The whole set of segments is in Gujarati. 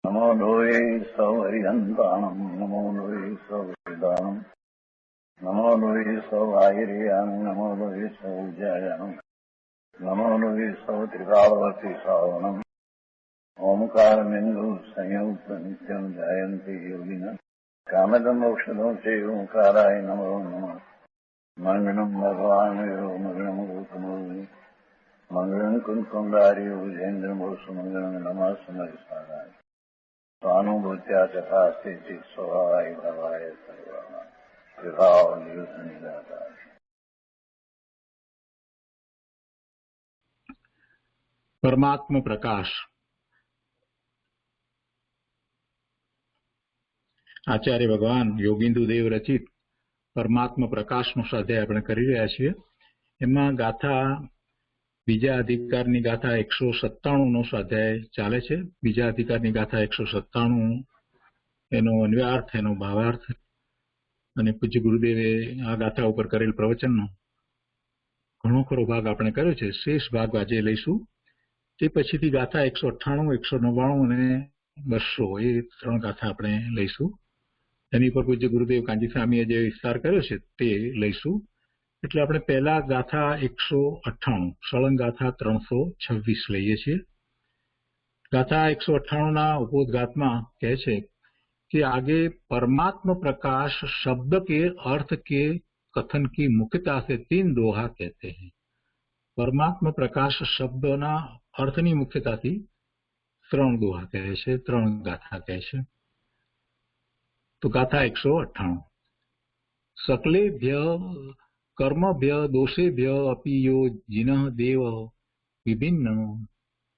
नमो लोये सौहरिहन्ताणम् नमो लोये सौहृदानम् नमो लोये सौभागिर्याम् नमो लोये सौज्यायाम् नमो लोये सौत्रिकावती सावनम् ओंकारमिन्दु संयुक्त नित्यम् जायन्ति योगिनः कामदम् मोक्षदम् चैव ओंकाराय नमो नमः मङ्गलम् भगवान् मङ्गलम् गौतमोऽग्नि मङ्गलम् कुन्कुण्डार्यो विजेन्द्रमोसुमङ्गलम् नमः समयसाराय स्वानुभूत्या चकास्ते स्वभावाय भवाय सर्वाः विभावनिदाता। परमात्म प्रकाश आचार्य भगवान योगिंदु देव रचित परमात्म प्रकाशનો સ્વાધ્યાય આપણે કરી રહ્યા છીએ। એમાં ગાથા બીજા અધિકારની ગાથા 197નો સ્વાધ્યાય ચાલે છે। બીજા અધિકારની ગાથા 197 એનો અન્વયાર્થ એનો ભાવાર્થ અને પૂજ્ય ગુરુદેવે આ ગાથા ઉપર કરેલ પ્રવચનનો ઘણો ખરો ભાગ આપણે કર્યો છે। શેષ ભાગ આજે લઈશું। તે પછીથી ગાથા 198, 199 અને 200 એ ત્રણ ગાથા આપણે લઈશું। એની પર પૂજ્ય ગુરુદેવ કાંજી સ્વામીએ જે વિસ્તાર કર્યો છે તે લઈશું। એટલે આપણે પહેલા ગાથા 198 સળંગ ગાથા 326 લઈએ છીએ। ગાથા 198 ના ઉपोद्घातમાં કહે છે कि आगे परमात्म प्रकाश शब्द के अर्थ के कथन की मुख्यता से 3 दोहा कहते हैं। परमात्म प्रकाश शब्दना अर्थनी मुख्यताथी 3 दोहा कहे छे, 3 गाथा कहे छे। तो गाथा 198 सकलेभ्य कर्मभ्य दोषेभ्य अपि यो जिनः देव विभिन्न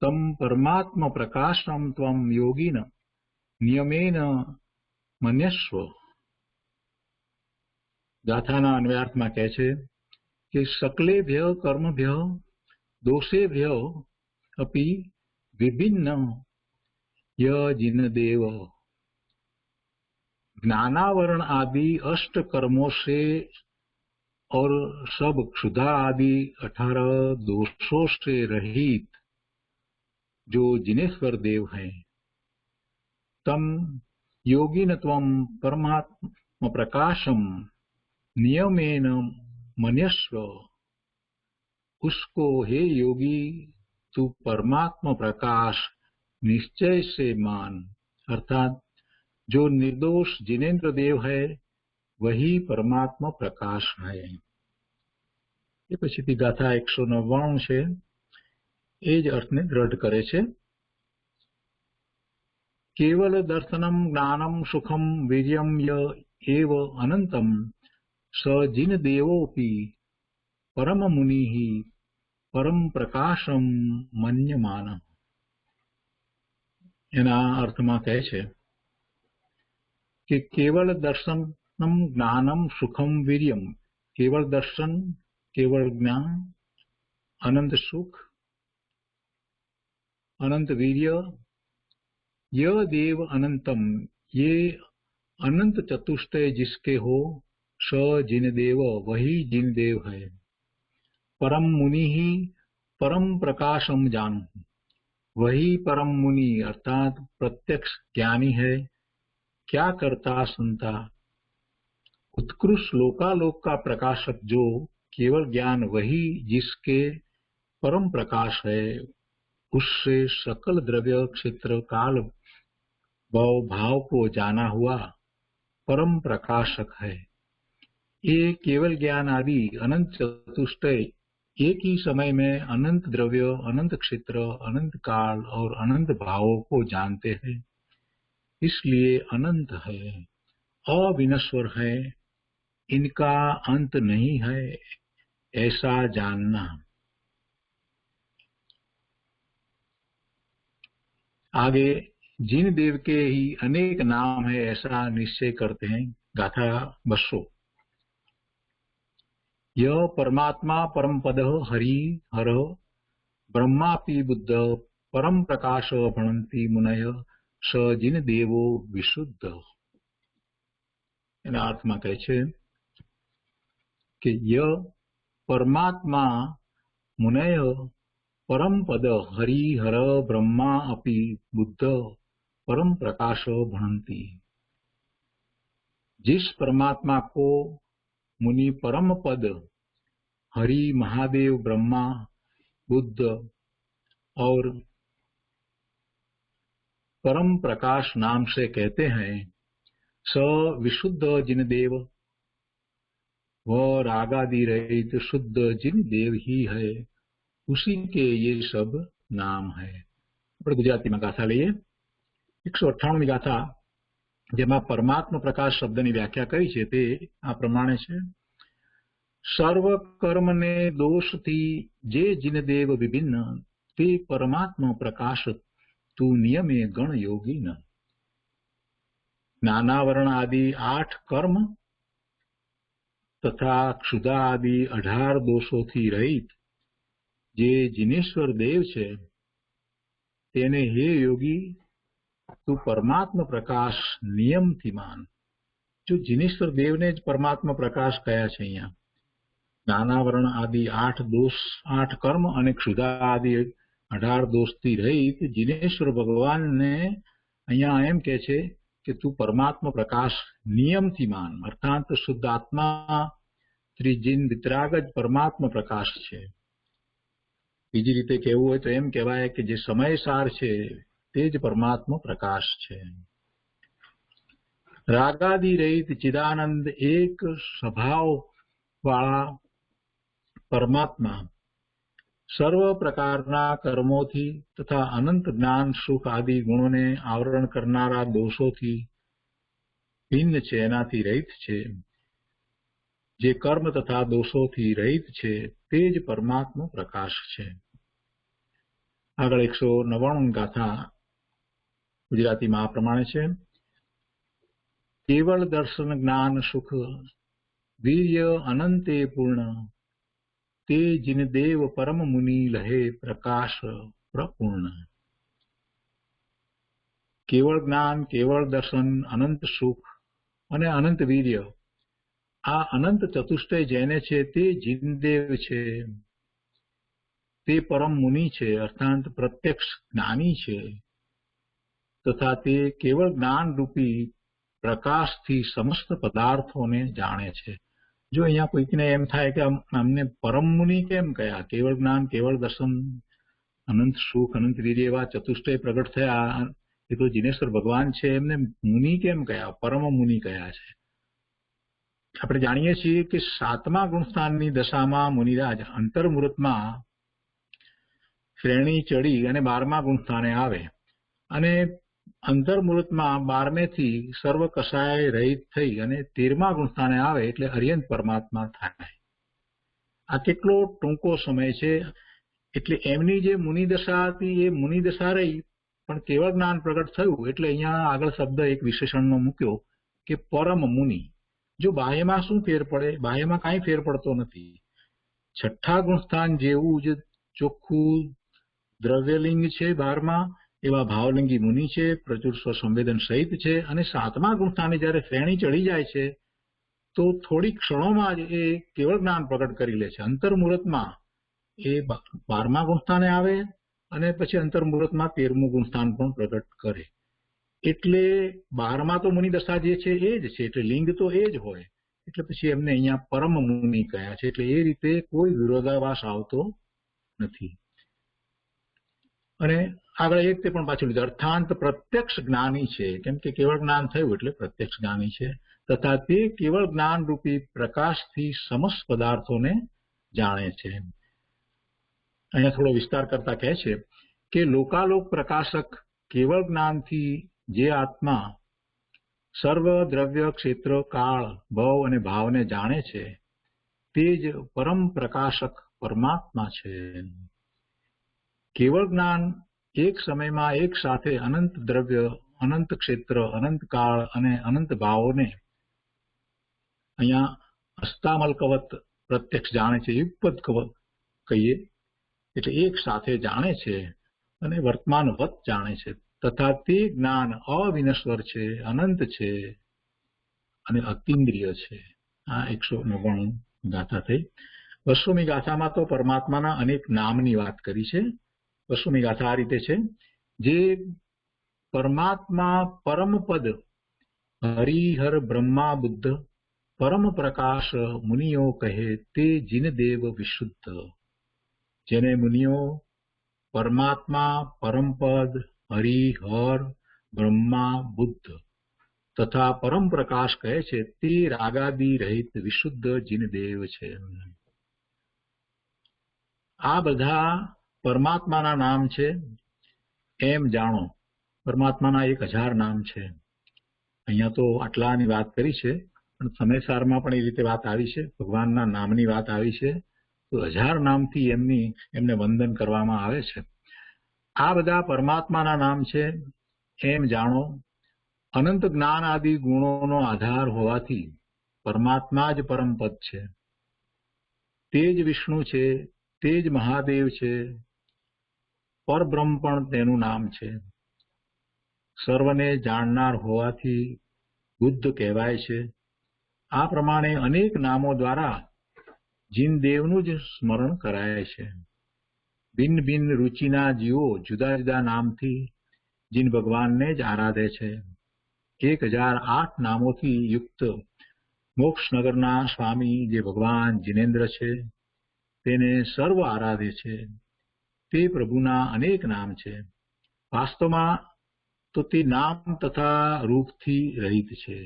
तम परमात्म प्रकाशम त्वं योगिन नियमेन मन्यस्व। गाथाना अन्वयार्थमां कहे छे कि सकलेभ्य कर्मभ्य दोषेभ्य अपि विभिन्न य जिन देव ज्ञानावरण आदि 8 कर्मों से और सब क्षुधा आदि 18 दोषों से रहित जो जिनेश्वर देव हैं, तम योगिन त्वं परमात्म प्रकाशम नियमेन मन्यस्व। उसको हे योगी तू परमात्म प्रकाश निश्चय से मान, अर्थात जो निर्दोष जिनेन्द्र देव है वही परमात्मा प्रकाश है। ये पछीथी गाथा 199 छे ए ज अर्थने दृढ़ करे छे। केवल दर्शनम ज्ञानम सुखम वीर्यम य एव अनंतम स जिन देवोपि परम मुनि ही परम प्रकाशम मन्यमान। एना अर्थमां कहे छे कि केवल दर्शनम ज्ञानम सुखम वीर्यम, केवल दर्शन केवल ज्ञान अनंत सुख अनंत वीर्य य देव अनंतम, ये अनंत चतुष्टय जिसके हो, स जिन देव वही जिन देव है। परम मुनि ही परम प्रकाशम जानू, वही परम मुनि अर्थात प्रत्यक्ष ज्ञानी है। क्या करता संता उत्कृष्ट लोकालोक का प्रकाशक जो केवल ज्ञान वही जिसके परम प्रकाश है, उससे सकल द्रव्य क्षेत्र काल भाव को जाना हुआ परम प्रकाशक है। ये केवल ज्ञान आदि अनंत चतुष्टय एक ही समय में अनंत द्रव्य, अनंत क्षेत्र, अनंत काल और अनंत भावों को जानते हैं, इसलिए अनंत है, अविनश्वर है, इनका अंत नहीं है, ऐसा जानना। आगे जिन देव के ही अनेक नाम है ऐसा निश्चय करते हैं। गाथा 200 यह परमात्मा परम पद हरि हर ब्रह्मापि बुद्ध परम प्रकाश भणन्ति मुनय स जिन देवो विशुद्ध। एना अर्थमां कहे छे कि यह परमात्मा मुनय परम पद हरि हर ब्रह्मा अपि बुद्ध परम प्रकाश भणन्ति। जिस परमात्मा को मुनि परम पद हरि, महादेव, ब्रह्मा, बुद्ध और परम प्रकाश नाम से कहते हैं, स विशुद्ध जिनदेव, वह रागादि रहित शुद्ध जिनदेव ही है, उसी के ये सब नाम है। આપણે ગુજરાતીમાં ગાથા લઈએ। 198મી ગાથા, જેમાં પરમાત્મા પ્રકાશ શબ્દની વ્યાખ્યા કરી છે તે આ પ્રમાણે છે। સર્વ કર્મને દોષથી જે જીનદેવ વિભિન્ન, તે પરમાત્મા પ્રકાશ તું નિયમે ગણ યોગી ન। નાનાવરણ આદि 8 કર્મ તથા ક્ષુધા આદि 18 દોષોથી રહિત જે જીનેશ્વર દેવ છે, તેને હે યોગી તું પરમાત્મા પ્રકાશ નિયમથી માન। જો જીનેશ્વર દેવને જ પરમાત્મા પ્રકાશ કયા છે અહીંયા। નાનાવરણ આદि 8 કર્મ અને ક્ષુધા આદि 18 દોષથી રહિત જીનેશ્વર ભગવાનને અહીંયા એમ કહે છે કે તું પરમાત્મા પ્રકાશ નિયમથી માન, અર્થાત શુદ્ધ આત્મા ત્રિજીન વિતરાગ જ પરમાત્મા પ્રકાશ છે। બીજી રીતે કહેવું હોય તો એમ કહેવાય કે જે સમયસાર છે તે જ પરમાત્મા પ્રકાશ છે। રાગાદિ રહિત ચિદાનંદ એક સ્વભાવ વાળા પરમાત્મા સર્વ પ્રકારના કર્મોથી તથા અનંત જ્ઞાન સુખ આદિ ગુણોને આવરણ કરનારા દોષોથી ભિન્ન છે, એનાથી રહિત છે। જે કર્મ તથા દોષોથી રહિત છે તે જ પરમાત્મા પ્રકાશ છે। આગળ 199 ગાથા ગુજરાતીમાં આ પ્રમાણે છે। કેવળ દર્શન જ્ઞાન સુખ વીર્ય અનંતે પૂર્ણ, તે જીન દેવ પરમ મુનિ લહે પ્રકાશ પ્રપૂર્ણ। કેવળ જ્ઞાન, કેવળ દર્શન, અનંત સુખ અને અનંત વીર્ય, આ અનંત ચતુષ્ટય જેને છે તે જીનદેવ છે, તે પરમ મુનિ છે, અર્થાત પ્રત્યક્ષ જ્ઞાની છે, તથા તે કેવળ જ્ઞાન રૂપી પ્રકાશથી સમસ્ત પદાર્થોને જાણે છે। જો અહીંયા કોઈકને એમ થાય કે અમને પરમ મુનિ કેમ કયા, કેવળ જ્ઞાન, કેવળ દર્શન, અનંત સુખ, અનંત વીર્ય એવા ચતુષ્ટય પ્રગટ થયા, એ તો જીનેશ્વર ભગવાન છે, એમને મુનિ કેમ કયા, પરમ મુનિ કયા છે? આપણે જાણીએ છીએ કે 7મા ગુણસ્થાનની દશામાં મુનિરાજ અંતર્મુહૂર્તમાં શ્રેણી ચડી અને 12મા ગુણસ્થાને આવે અને અંતર્મુહૂર્તમાં 12મેથી સર્વ કષાય રહિત થઈ અને 13મા ગુણસ્થાને આવે એટલે અર્યંત પરમાત્મા થાય। આ કેટલો ટૂંકો સમય છે, એટલે એમની જે મુનિ દશા હતી એ મુનિ દશા રહી, પણ કેવળ જ્ઞાન પ્રગટ થયું એટલે અહીંયા આગળ શબ્દ એક વિશેષણનો મૂક્યો કે પરમ મુનિ। જો બાહ્યમાં શું ફેર પડે? બાહ્યમાં કાંઈ ફેર પડતો નથી। 6ઠા ગુણસ્થાન જેવું જ ચોખ્ખું દ્રવ્યલિંગ છે 12મા, એવા ભાવલિંગી મુનિ છે, પ્રચુર સ્વસંવેદન સહિત છે, અને 7મા ગુણસ્થાને જ્યારે શ્રેણી ચડી જાય છે તો થોડી ક્ષણોમાં જ એ કેવળ જ્ઞાન પ્રગટ કરી લે છે। અંતર્મુહૂર્તમાં એ 12મા ગુણસ્થાને આવે અને પછી અંતર્મુહૂર્તમાં 13મું ગુણસ્થાન પણ પ્રગટ કરે। એટલે 12મા તો મુનિ દશા જે છે એ જ છે, એટલે લિંગ તો એ જ હોય, એટલે પછી એમને અહીંયા પરમ મુનિ કહ્યા છે। એટલે એ રીતે કોઈ વિરોધાભાસ આવતો નથી। અને આગળ એક તે પણ પાછું લીધું, અર્થાંત પ્રત્યક્ષ જ્ઞાની છે, કેમ કે કેવળ જ્ઞાન થયું એટલે પ્રત્યક્ષ જ્ઞાની છે, તથા તે કેવળ જ્ઞાન રૂપી પ્રકાશથી સમસ્ત પદાર્થોને જાણે છે। અહીંયા થોડો વિસ્તાર કરતા કહે છે કે લોકાલોક પ્રકાશક કેવળ જ્ઞાનથી જે આત્મા સર્વ દ્રવ્ય, ક્ષેત્ર, કાળ, ભવ અને ભાવને જાણે છે તે જ પરમ પ્રકાશક પરમાત્મા છે। કેવળ જ્ઞાન એક સમયમાં એક સાથે અનંત દ્રવ્ય, અનંત ક્ષેત્ર, અનંત કાળ અને અનંત ભાવોને અહીંયા હસ્તામલકવત પ્રત્યક્ષ જાણે છે, યુગપદ કહીએ એટલે એક સાથે જાણે છે અને વર્તમાનવત જાણે છે, તથા તે જ્ઞાન અવિનશ્વર છે, અનંત છે અને અતિન્દ્રિય છે। આ 199 ગાથા થઈ। 200મી ગાથામાં તો પરમાત્માના અનેક નામની વાત કરી છે। 200મી ગાથા આ રીતે છે, જે परमात्मा परम पद हरिहर ब्रह्मा बुद्ध परम प्रकाश मुनियो कहे ते जिन देव विशुद्ध। जेने मुनियो परमात्मा परम पद हरिहर ब्रह्मा बुद्ध तथा परम प्रकाश કહે છે તે રાગાદી રહિત વિશુદ્ધ જીન દેવ છે। આ બધા પરમાત્માના નામ છે એમ જાણો। પરમાત્માના 1000 નામ છે। અહીંયા તો આટલાની વાત કરી છે, પણ સમયસારમાં પણ એ રીતે વાત આવી છે, ભગવાનના નામની વાત આવી છે, તો 1000 નામથી એમને વંદન કરવામાં આવે છે। આ બધા પરમાત્માના નામ છે એમ જાણો। અનંત જ્ઞાન આદિ ગુણોનો આધાર હોવાથી પરમાત્મા જ પરમ પદ છે, તે જ વિષ્ણુ છે, તે જ મહાદેવ છે, પરબ્રહ્મ પણ તેનું નામ છે। સર્વને જાણનાર હોવાથી બુદ્ધ કહેવાય છે। આ પ્રમાણે અનેક નામો દ્વારા જીન દેવનું જ સ્મરણ કરાય છે। ભિન્ન ભિન્ન રુચિના જીવો જુદા જુદા નામથી જીન ભગવાનને જ આરાધે છે। 1008 નામોથી યુક્ત મોક્ષનગરના સ્વામી જે ભગવાન જીનેન્દ્ર છે તેને સર્વ આરાધે છે। તે પ્રભુના અનેક નામ છે। વાસ્તવમાં તો તે નામ તથા રૂપથી રહિત છે।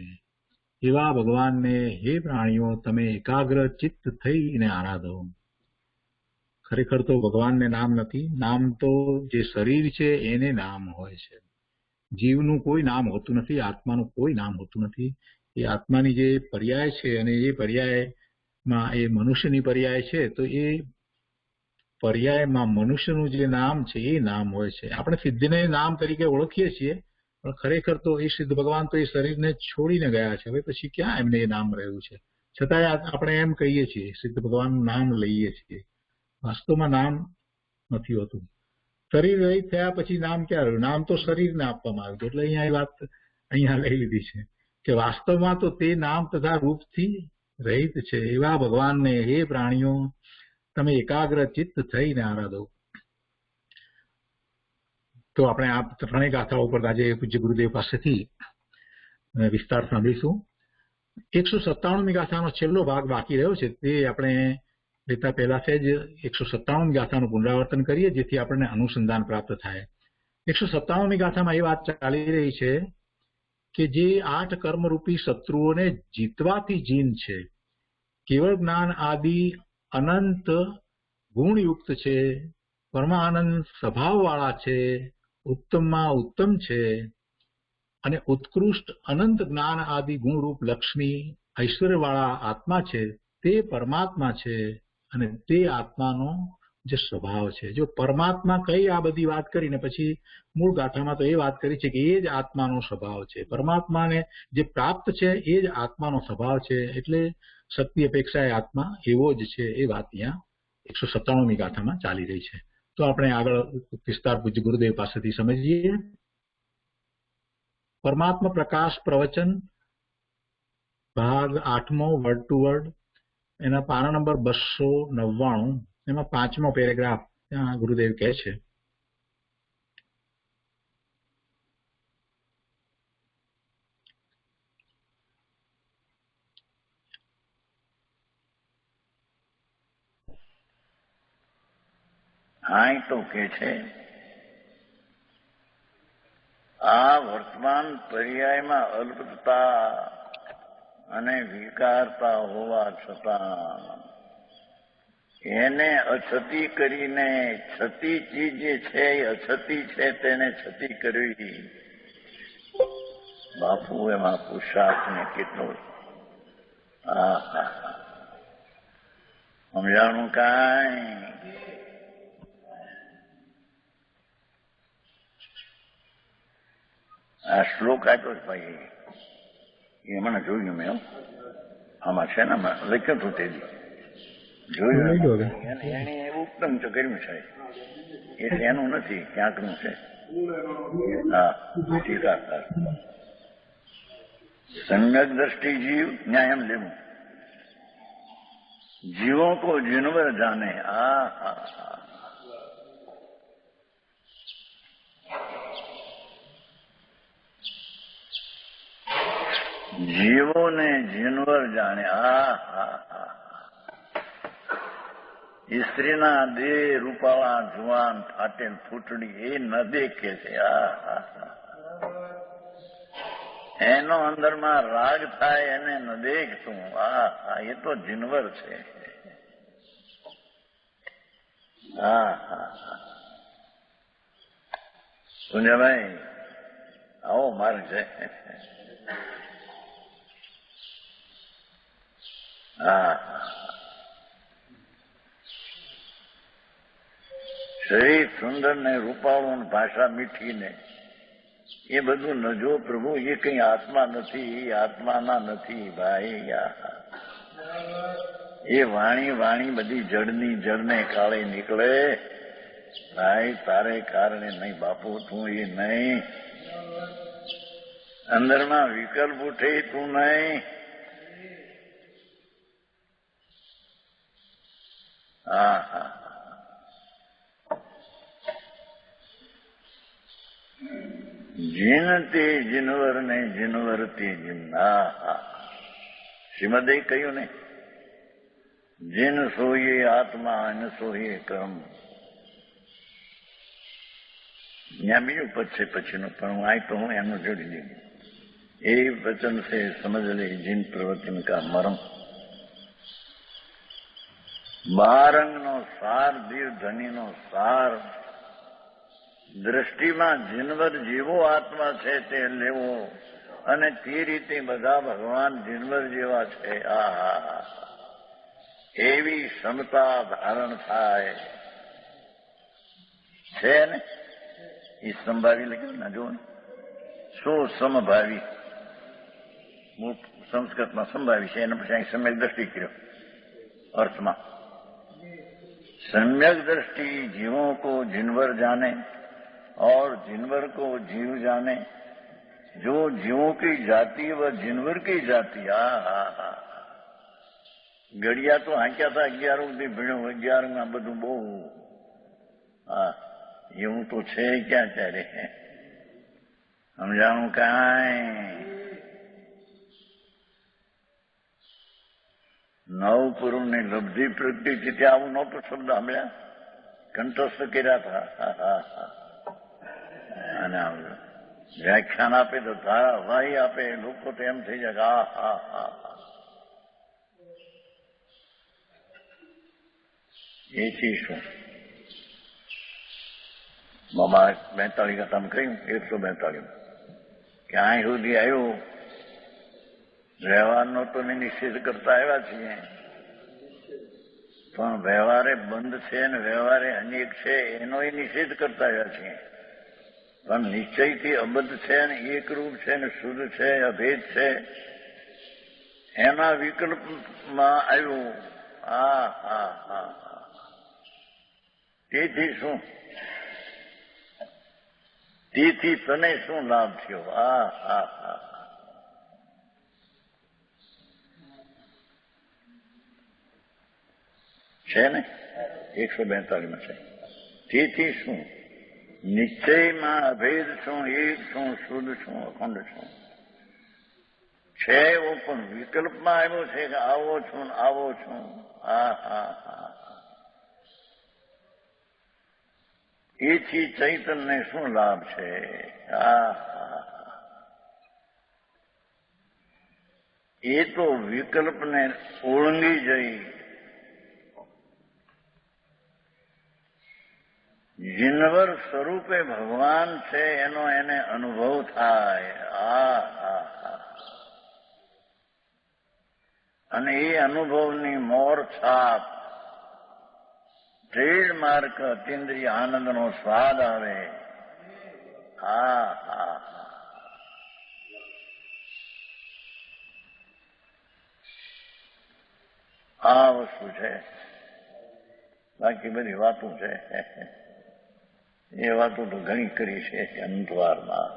એવા ભગવાનને હે પ્રાણીઓ તમે એકાગ્ર ચિત્ત થઈને આરાધો। ખરેખર તો ભગવાનને નામ નથી, નામ તો જે શરીર છે એને નામ હોય છે। જીવનું કોઈ નામ હોતું નથી, આત્માનું કોઈ નામ હોતું નથી। એ આત્માની જે પર્યાય છે અને એ પર્યાયમાં એ મનુષ્યની પર્યાય છે, તો એ પર્યાયમાં મનુષ્યનું જે નામ છે એ નામ હોય છે। આપણે સિદ્ધને નામ તરીકે ઓળખીએ છીએ, પણ ખરેખર તો એ સિદ્ધ ભગવાન તો એ શરીરને છોડીને ગયા છે। હવે પછી ક્યાં એમને એ નામ રહ્યું છે? છતાંય આપણે એમ કહીએ છીએ, સિદ્ધ ભગવાનનું નામ લઈએ છીએ। વાસ્તવમાં નામ નથી હોતું। શરીર રહિત થયા પછી નામ ક્યાં રહ્યું? નામ તો શરીરને આપવામાં આવ્યું હતું। એટલે અહીંયા એ વાત અહીંયા લઈ લીધી છે કે વાસ્તવમાં તો તે નામ તથા રૂપથી રહિત છે। એવા ભગવાનને હે પ્રાણીઓ તમે એકાગ્ર ચિત્ત થઈને આરાધો। તો આપણે આ ત્રણેય ગાથાઓ પર આજે પૂજ્ય ગુરુદેવ પાસેથી વિસ્તાર સાંભળીશું। 197મી ગાથાનો છેલ્લો ભાગ બાકી રહ્યો છે, તે આપણે લેતા પહેલા જ 197મી ગાથાનું પુનરાવર્તન કરીએ, જેથી આપણને અનુસંધાન પ્રાપ્ત થાય। 197મી ગાથામાં એ વાત ચાલી રહી છે કે જે 8 કર્મરૂપી શત્રુઓને જીતવાથી જીન છે, કેવળ જ્ઞાન આદિ અનંત ગુણયુક્ત છે, પરમાનંદ સ્વભાવવાળા છે, ઉત્તમમાં ઉત્તમ છે અને ઉત્કૃષ્ટ અનંત જ્ઞાન આદિ ગુણરૂપ લક્ષ્મી ઐશ્વર્યવાળા આત્મા છે, તે પરમાત્મા છે અને તે આત્માનો જે સ્વભાવ છે। જો પરમાત્મા કઈ આ બધી વાત કરીને પછી મૂળ ગાથામાં તો એ વાત કરી છે કે એ જ આત્માનો સ્વભાવ છે। પરમાત્માને જે પ્રાપ્ત છે એ જ આત્માનો સ્વભાવ છે, એટલે શક્તિ અપેક્ષા એ આત્મા એવો જ છે। એ વાત અહીંયા 197મી ગાથામાં ચાલી રહી છે। તો આપણે આગળ વિસ્તાર પૂજ્ય ગુરુદેવ પાસેથી સમજીએ। પરમાત્મા પ્રકાશ પ્રવચન ભાગ 8મો વર્ડ ટુ વર્ડ, એના પાના નંબર 299, એમાં 5મો પેરેગ્રાફ ત્યાં ગુરુદેવ કહે છે, હા તો કે છે આ વર્તમાન પર્યાયમાં અલ્પતા અને વિકારતા હોવા છતાં એને અછતી કરીને છતી ચીજ જે છે એ અછતી છે તેને છતી કરવી, બાપુ એમાં પુરુષાર્થને કેટલો સમજાણું કાંઈ? આ શ્લોક આપ્યો છે ભાઈ, એ મને જોયું મેં, આમાં છે ને લખ્યું હતું તે જોયું, એને એવું ઉત્તમ તો કર્યું છે એટલે એનું નથી, ક્યાંકનું છે। હા, ટીકાકાર सम्यक दृष्टि जीव न्यायम लेवू, जीवों को जिनवर जाने। જીવોને જીનવર જાણે. સ્ત્રીના દેહ રૂપાળા જુવાન ફાટેલ ફૂટડી એ ન દેખે છે. એનો અંદરમાં રાગ થાય એને ન દેખતું. એ તો જીનવર છે. સુંજાભાઈ આવો માર્ગ છે. શરીર સુંદર ને રૂપાળું ને ભાષા મીઠી ને એ બધું ન જો પ્રભુ, એ કઈ આત્મા નથી, આત્માના નથી ભાઈ. એ વાણી બધી જળની જળને કાળે નીકળે ભાઈ. તારે કારણે નહીં બાપુ, તું એ નહીં. અંદરમાં વિકલ્પ ઉઠે તું નહીં. જીન તે જીનવર ને જીનવર તે જીન. શ્રીમદે કહ્યું ને, જીન સોયે આત્મા અને સોયે કર્મ. ત્યાં બીજું પદ છે પછીનું, પણ હું આ તો હું એનું જોડી દીધું. એ વચન से समझ ले जिन प्रवचन का मर्म. બારંગનો સાર, દીવ ધનીનો સાર. દ્રષ્ટિમાં જીનવર જેવો આત્મા છે તે લેવો, અને તે રીતે બધા ભગવાન જીનવર જેવા છે. એવી ક્ષમતા ધારણ થાય છે ને. એ સંભાવી લખ્યું ને, જો શું સમભાવી. સંસ્કૃતમાં સંભાવી છે, એના પછી અહીં સમ્યક દ્રષ્ટિ કર્યો अर्थमा. सम्यक दृष्टि जीवों को जिनवर जाने और जिनवर को जीव जाने. जो जीवों की जाति वह जिनवर की जाति. गड़िया तो हांक्या था 11 दी भीड़ो 11 में બધું બહુ એવું તો છે ક્યાં ત્યારે સમજાણું કાંઈ. નવપુરુષની લબ્ધિ પ્રગતિ છે આવું નહોતો શબ્દ સાંભળ્યા, કંઠસ્થ કર્યા હતા. અને વ્યાખ્યાન આપે તો ધારાવાહી આપે, લોકો તો એમ થઈ જાય એથી શું. 42 કથામાં કહ્યું 142 કે અહીં સુધી આવ્યું. વ્યવહારનો તો મેં નિષેધ કરતા આવ્યા છીએ, પણ વ્યવહારે બંધ છે ને વ્યવહારે અનેક છે એનો નિષેધ કરતા આવ્યા છીએ. પણ નિશ્ચયથી અબદ્ધ છે ને એકરૂપ છે ને શુદ્ધ છે, અભેદ છે, એના વિકલ્પમાં આવ્યું. તેથી શું, તેથી તને શું લાભ થયો? છે ને 142 છે. તેથી શું, નિશ્ચયમાં અભેદ શું, એક શું, શુદ્ધ શું, અખંડ શું છે એવો, પણ વિકલ્પમાં આવ્યો છે કે આવો છું ને આવો છું. એથી ચૈતન્યને શું લાભ છે? એ તો વિકલ્પને ઓળંગી જઈ જીનવર સ્વરૂપે ભગવાન છે એનો એને અનુભવ થાય. અને એ અનુભવની મોર છાપ, ટ્રેડમાર્ક અતિન્દ્રિય આનંદનો સ્વાદ આવે. આ વસ્તુ છે. બાકી બધી વાતો છે એ વાતો તો ઘણી કરી છે અંતવારમાં.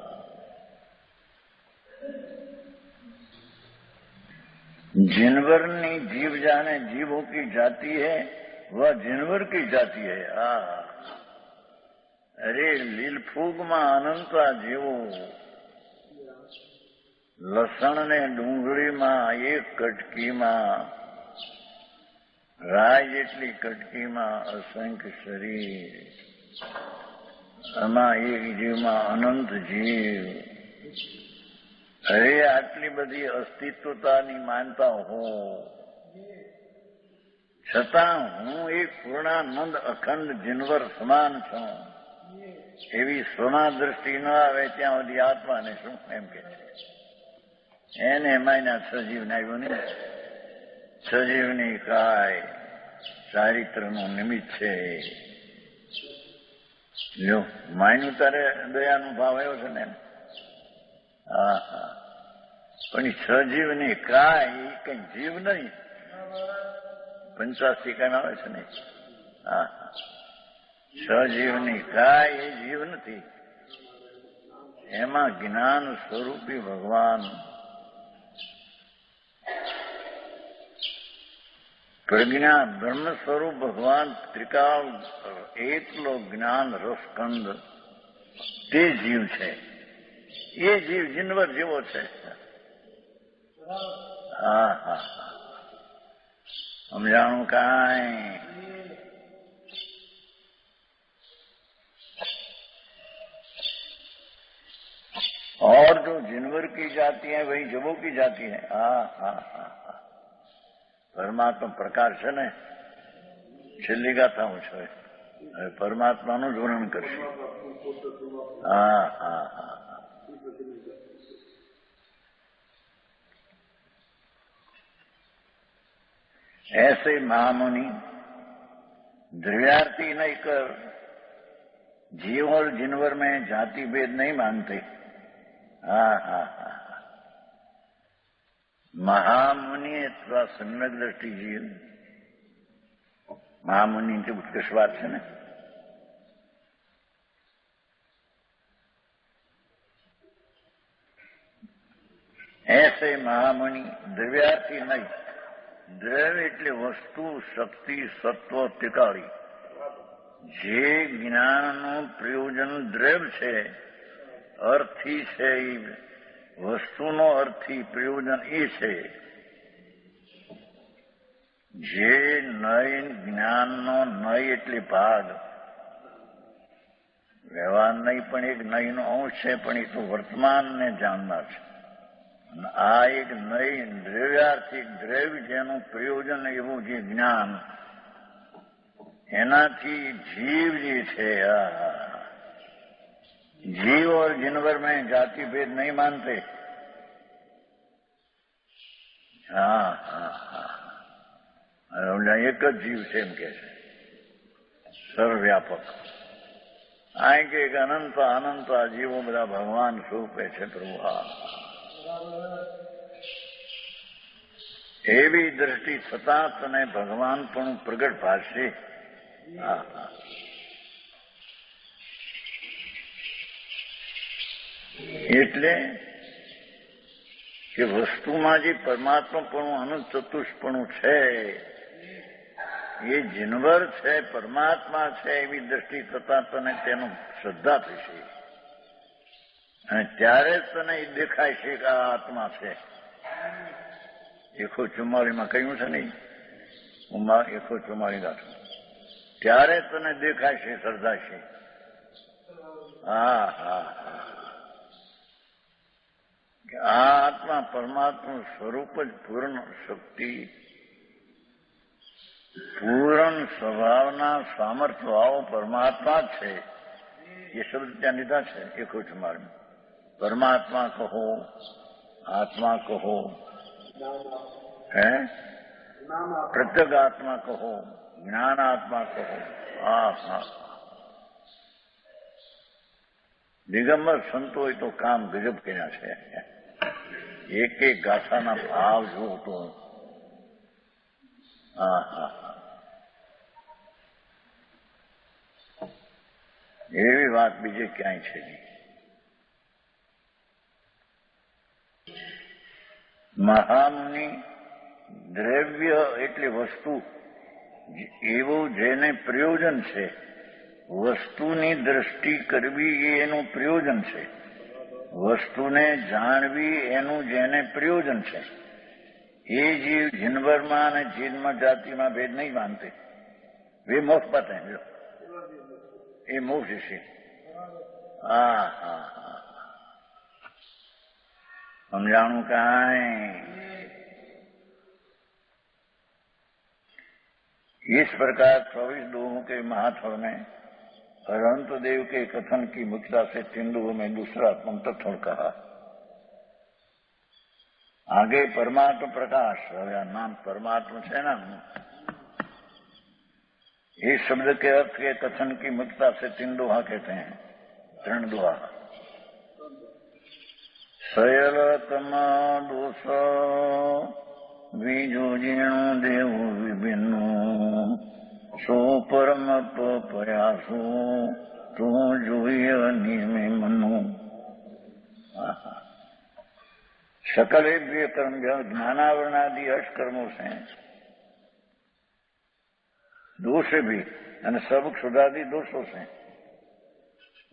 जिनवरनी जीव जाने जीवों की जाति है वह जिनवर की जाति है. अरे લીલફૂગમાં અનંતા જીવો લસણ ને ડુંગળીમાં એક કટકીમાં રાય જેટલી કટકીમાં અસંખ્ય શરીર, આમાં એક જીવમાં અનંત જીવ. હવે આટલી બધી અસ્તિત્વતાની માનતા હો છતાં હું એક પૂર્ણાનંદ અખંડ જીનવર સમાન છું એવી સ્વમાં દ્રષ્ટિ ન આવે ત્યાં સુધી આત્માને શું એમ કે છે. એને એમાંયના સજીવને આવ્યો નહીં. સજીવની કાય ચારિત્રનું નિમિત્ત છે. જો માયનું તારે દયાનો ભાવ આવ્યો છે ને. હા હા, પણ સજીવની કાય એ કઈ જીવ નહીં. 85 કામ આવે છે ને. હા હા, સજીવની કાય એ જીવ નથી. એમાં જ્ઞાન સ્વરૂપી ભગવાન પ્રજ્ઞા બ્રહ્મ સ્વરૂપ ભગવાન ત્રિકાળ એકલો જ્ઞાન રસકંદ તે જીવ છે. એ જીવ જીનવર જેવો છે. હા હા, સમજાણું કાંઈ? और जो जिनवर की जाती है वही जबों की जाती है. હા હા હા હા, પરમાત્મા પ્રકાર છે ને. છેલ્લી ગાથામાં છે. હવે પરમાત્માનું જ વર્ણન કરશે. હા હા હા, ऐसे महामुनि द्रव्यार्थी नहीं कर जीव और जिनवर में जाति भेद नहीं मानते. हाँ हाँ हाँ, महामुनि अथवा सम्यक दृष्टि जीव महामुनि की उत्कृष्ट बात है ना. ऐसे महामुनि द्रव्यार्थी नहीं. દ્રવ્ય એટલે વસ્તુ, શક્તિ, સત્વ, તિકાળી. જે જ્ઞાનનું પ્રયોજન દ્રવ્ય છે, અર્થી છે, વસ્તુનો અર્થી પ્રયોજન એ છે. જે નય જ્ઞાનનો નય એટલે ભાગ, વ્યવહાર નહીં પણ એક નયનો અંશ છે, પણ એ તો વર્તમાનને જાણનાર છે. આ એક નય દ્રવ્યાર્થિક દ્રવ્ય જેનું પ્રયોજન એવું જે જ્ઞાન, એનાથી જીવ જે છે जीव और जिनवर में जाति भेद नहीं मानते. हाँ हाँ हाँ, एक જ જીવ છે એમ કે છે, સર્વવ્યાપક. આ કે અનંત અનંત આ જીવો બધા ભગવાન સ્વરૂપે છે પ્રભુ. એવી દ્રષ્ટિ થતા તને ભગવાન પણ પ્રગટ ભાશે. હા હા, એટલે કે વસ્તુમાં જે પરમાત્માપણું અનંત ચતુષ્પણું છે એ જીનવર છે, પરમાત્મા છે એવી દ્રષ્ટિ થતા તને તેનું શ્રદ્ધા થશે. અને ત્યારે જ તને એ દેખાય છે કે આ આત્મા છે. 144 કહ્યું છે નહીં, 144 ગાથા. ત્યારે તને દેખાય છે, શ્રદ્ધા છે. હા હા હા, આ આત્મા પરમાત્માનું સ્વરૂપ જ પૂર્ણ શક્તિ, પૂર્ણ સ્વભાવના સામર્થ્ય આવો પરમાત્મા જ છે. એ શબ્દ ત્યાં લીધા છે 144. પરમાત્મા કહો, આત્મા કહો, હે પ્રત્યેક આત્મા કહો, જ્ઞાન આત્મા કહો. હા હા, દિગંબર સંતોએ તો કામ ગજબ કર્યા છે. એક એક ગાથાના ભાવ જોવો તો હા હા, એવી વાત બીજે ક્યાંય છે નહીં. મહામુનિ દ્રવ્ય એટલે વસ્તુ, એવું જેને પ્રયોજન છે. વસ્તુની દ્રષ્ટિ કરવી એ એનું પ્રયોજન છે. વસ્તુને જાણવી એનું જેને પ્રયોજન છે એ જીવ જીનભરમાં અને જીનમાં જાતિમાં ભેદ નહીં માનते, वे मोक्ष पाते हैं जो ये मोक्ष से। हाँ हाँ हाँ, समझाणु कहाँ है? इस प्रकार 24 दोहों के महात्म में अनंत देव के कथन की मुख्यता से 3 दोहों में दूसरा मंत्र थोड़ कहा। आगे परमात्मा प्रकाश, नाम परमात्मा है ना, इस शब्द के अर्थ के कथन की मुख्यता से 3 दोहा कहते हैं, 3 दोहा। सयलतम दोष बीजो जीणु देव विभिन्नु सो परम प्रयासो तू जोय नियमे मनु। सकल कर्म ज्ञानावरणादि 8 कर्मों से दोष भी અને सब क्षुदादि दोषों से,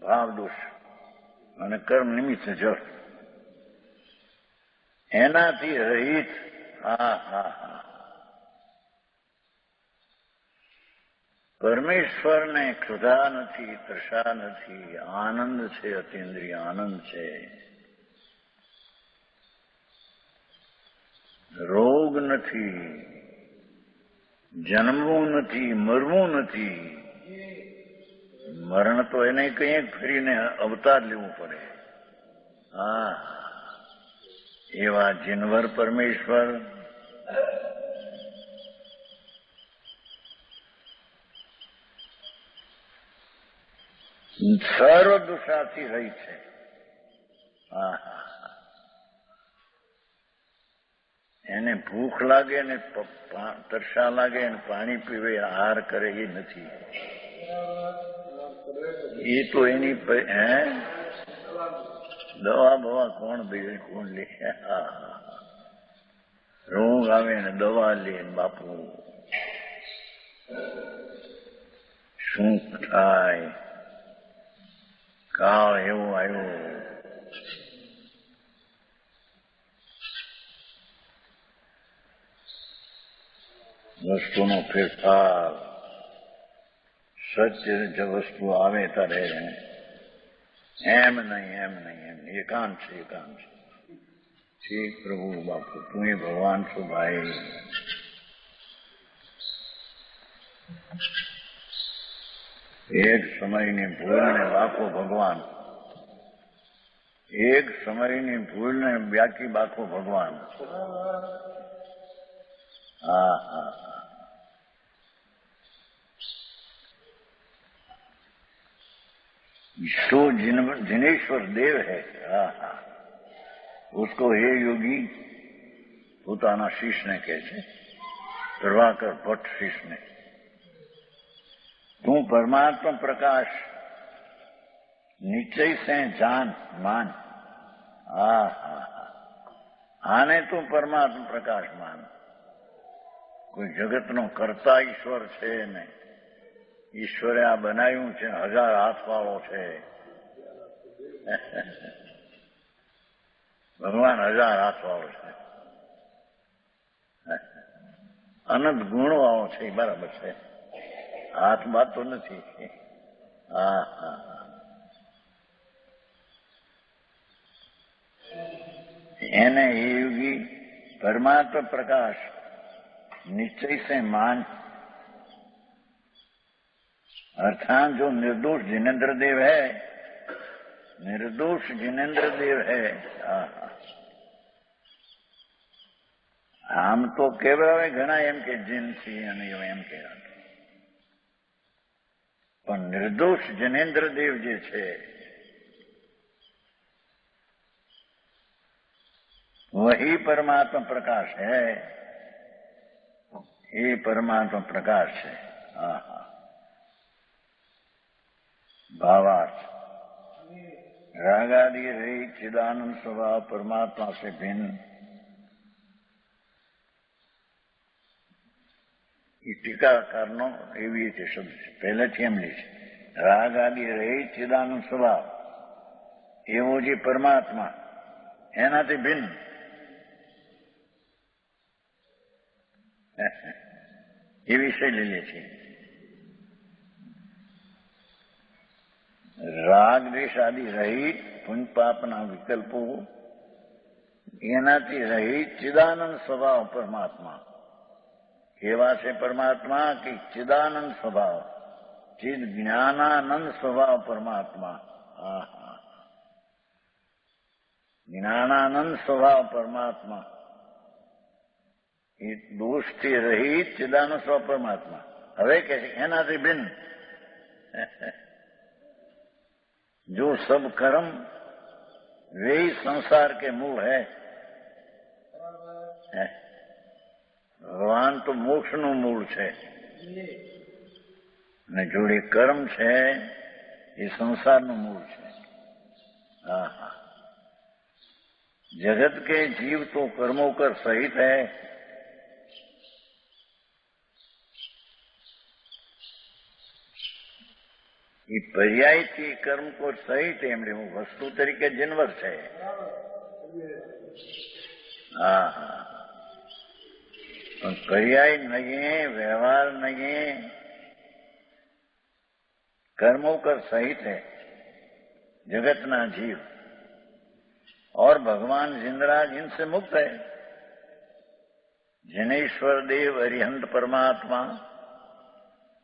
भाव दोष અને કર્મ નિમિત્ત જળ એનાથી રહિત। હા હા હા, પરમેશ્વરને ક્ષુધા નથી, તૃષા નથી, આનંદ છે, અતીન્દ્રિય આનંદ છે, રોગ નથી, જન્મવું નથી, મરવું નથી। મરણ તો એને કંઈક ફરીને અવતાર લેવું પડે। હા, એવા જીનવર પરમેશ્વર સર્વ દુષાથી રહિત છે। હા હા, એને ભૂખ લાગે ને તરસા લાગે ને પાણી પીવે, આહાર કરે એ નથી। એ તો એની દવા બવા કોણ દે, કોણ લે? રોગ આવે ને દવા લે, બાપુ શું થાય? કાળ એવો આવ્યો, વસ્તુનો ફેરફાર, સત્ય જ વસ્તુ આવે ત્યારે એમ નહીં, એમ નહીં, એમ એકાંત છે, એકાંત છે। ઠીક પ્રભુ બાપુ, તું એ ભગવાન છો ભાઈ। એક સમયની ભૂલને બાકો ભગવાન, એક સમયની ભૂલને વ્યાકી બાકો ભગવાન। हाँ हाँ, जो जिनेश्वर देव है, हाँ हाँ, उसको हे योगी પોતાના શિષ્યને કહે છે, પ્રભાકર ભટ્ટ શિષ્યને, તું પરમાત્મા પ્રકાશ નિશ્ચય से जान मान। हाँ हाँ हाँ, આને તું પરમાત્મા પ્રકાશ માન। કોઈ જગતનો કરતા ઈશ્વર છે ને, ઈશ્વરે આ બનાવ્યું છે, 1000 હાથવાળો છે। ભગવાન 1000 હાથવાળો છે, અનંત ગુણવાળો છે, બરાબર છે, હાથ બાત તો નથી। હા હા, એને એ યોગી परमात्मा प्रकाश निश्चय से मान, अर्थात जो निर्दोष जिनेन्द्र देव है, निर्दोष जिनेन्द्र देव है। આમ તો કેવડાવે ઘણા એમ કે જીન છે અને એમ કહેવાય, પણ નિર્દોષ જનેન્દ્ર દેવ જે છે वही परमात्मा प्रकाश है, ये परमात्मा प्रकाश है। हाँ हाँ, भावार्थ रागादि रहित चिदानंद स्वभाव परमात्मा से भिन्न, ये टीकाकारનો એવી રીતે શબ્દ છે, પહેલેથી એમ લે છે, રાગ આદિ રહિત ચિદાનંદ સ્વભાવ, એવો જે પરમાત્મા એનાથી ભિન્ન એ વિષય લઈએ છીએ. રાગ દ્વેષ આદિ રહિત પુણ્ય પાપના વિકલ્પો એનાથી રહિત ચિદાનંદ સ્વભાવ પરમાત્મા. કેવા છે પરમાત્મા કે ચિદાનંદ સ્વભાવ, ચિદ જ્ઞાનાનંદ સ્વભાવ પરમાત્મા. જ્ઞાનાનંદ સ્વભાવ પરમાત્મા એ દોષથી રહિત ચિદાનંદ સ્વભાવ પરમાત્મા. હવે કે છે એનાથી ભિન્ન जो सब कर्म वे ही संसार के मूल है. ભગવાન તો મોક્ષનું મૂળ છે અને જોડે કર્મ છે એ સંસારનું મૂળ છે. जगत के जीव तो कर्मों कर सहित है. એ પર્યાયથી કર્મ કો સહિત એમણે હું વસ્તુ તરીકે જીનવર છે. હા હા, પણ પર્યાય નહીં, વ્યવહાર નહીં, कर्मों कर सहित है जगतना जीव. और भगवान जिंदराज इनसे मुक्त है. जनेश्वर देव अरिहंत परमात्मा.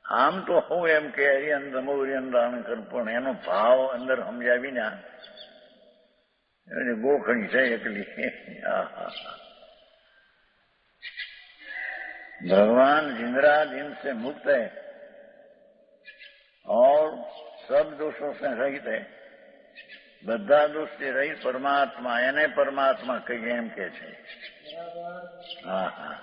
આમ તો હું એમ કે હરિહંત અમોરિયંદાન કર, પણ એનો ભાવ અંદર સમજાય વિના એની ગોખણી છે એકલી. भगवान जिंदराज इनसे मुक्त है और सब दोषों से रहित है. બધા દોષથી રહિત પરમાત્મા, એને પરમાત્મા કહીએ એમ કે છે. હા હા,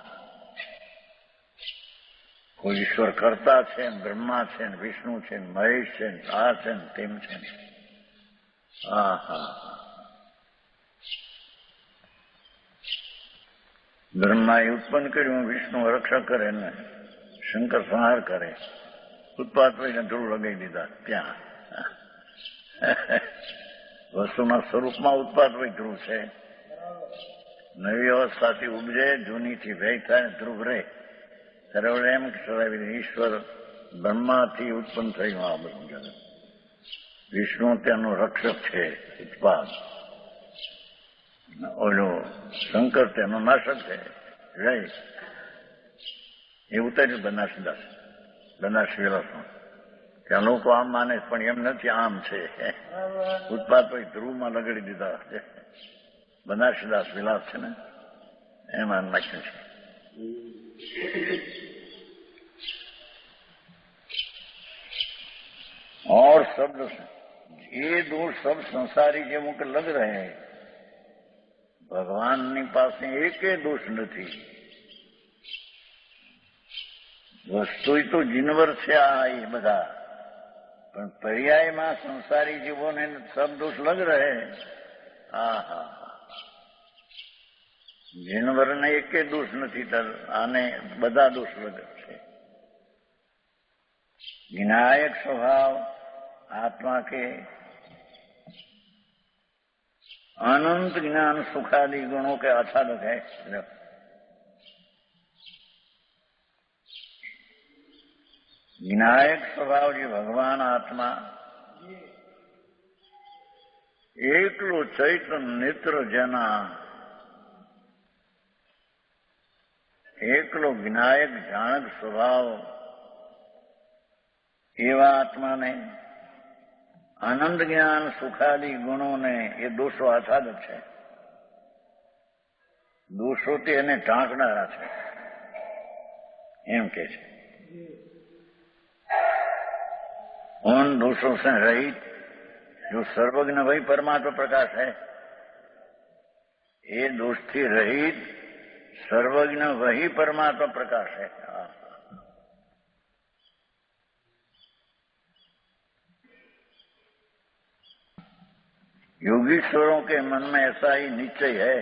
કોઈ ઈશ્વર કરતા છે, બ્રહ્મા છે, વિષ્ણુ છે, મહેશ છે, આ છે તેમ છે. હા હા, બ્રહ્માએ ઉત્પન્ન કર્યું, વિષ્ણુ રક્ષા કરે ને શંકર સંહાર કરે. ઉત્પાદ કરીને ધૂળ લગાવી દીધા ત્યાં. વસ્તુના સ્વરૂપમાં ઉત્પાદ વય ધ્રુવ છે. નવી અવસ્થાથી ઉપજે, જૂનીથી વ્યય થાય, ધ્રુવ રહે. ત્યારે એમ ચલાવી ઈશ્વર બ્રહ્માથી ઉત્પન્ન થયું આ બધું જગત. વિષ્ણુ ત્યાંનો રક્ષક છે, ઉત્પાદ. ઓલો શંકર તેનો નાશક છે, વ્યય. એ ઉતાર્યું બનાસદાસ, બનાસ વિલાસમાં. ત્યાં લોકો આમ માને પણ એમ નથી, આમ છે. ઉત્પાદ પછી ધ્રુવમાં લગાડી દીધા. બનાસદાસ વિલાસ છે ને એમાં નાખ્યું છે. और सब ये दोष सब संसारी जीवों के लग रहे हैं. ભગવાનની પાસે એકે દોષ નથી. વસ્તુ તો જીનવર છે આ એ બધા, પણ પર્યાયમાં સંસારી જીવોને સબ દોષ લગ રહે. હા હા, જીનવરને એકે દોષ નથી, આને બધા દોષ લગે છે. विनायक स्वभाव आत्मा के अनंत ज्ञान सुखादि गुणों के आच्छादक है. विनायक स्वभाव जी भगवान आत्मा एकलो चैतन्य नेत्र जना, एकलो विनायक जाणक स्वभाव એવા આત્માને આનંદ જ્ઞાન સુખાદી ગુણોને એ દોષો આચ્છાદક છે. દોષોથી એને ઢાંકનારા છે એમ કે છે. उन दोषों से रहित जो सर्वज्ञ वही परमात्मा प्रकाश है. ये दोष थी रहित सर्वज्ञ वही परमात्मा प्रकाश है. योगीश्वरों के मन में ऐसा ही निश्चय है.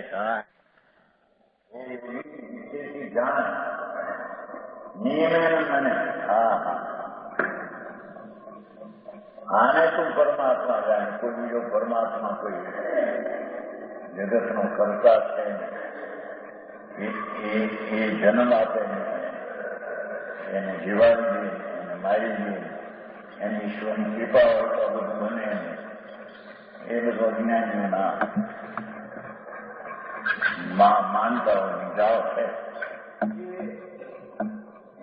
આને તું પરમાત્મા જાણે, કોઈ બીજો પરમાત્મા કોઈ જગતનો કરતા છે એ જન્મ આપે ને એને જીવાડી દે, એને મારી દે, એની ઈશ્વરની કૃપા હોય તો બધું બને ને એ બધું અજ્ઞાનીઓના માનતા હોય જાઓ છે.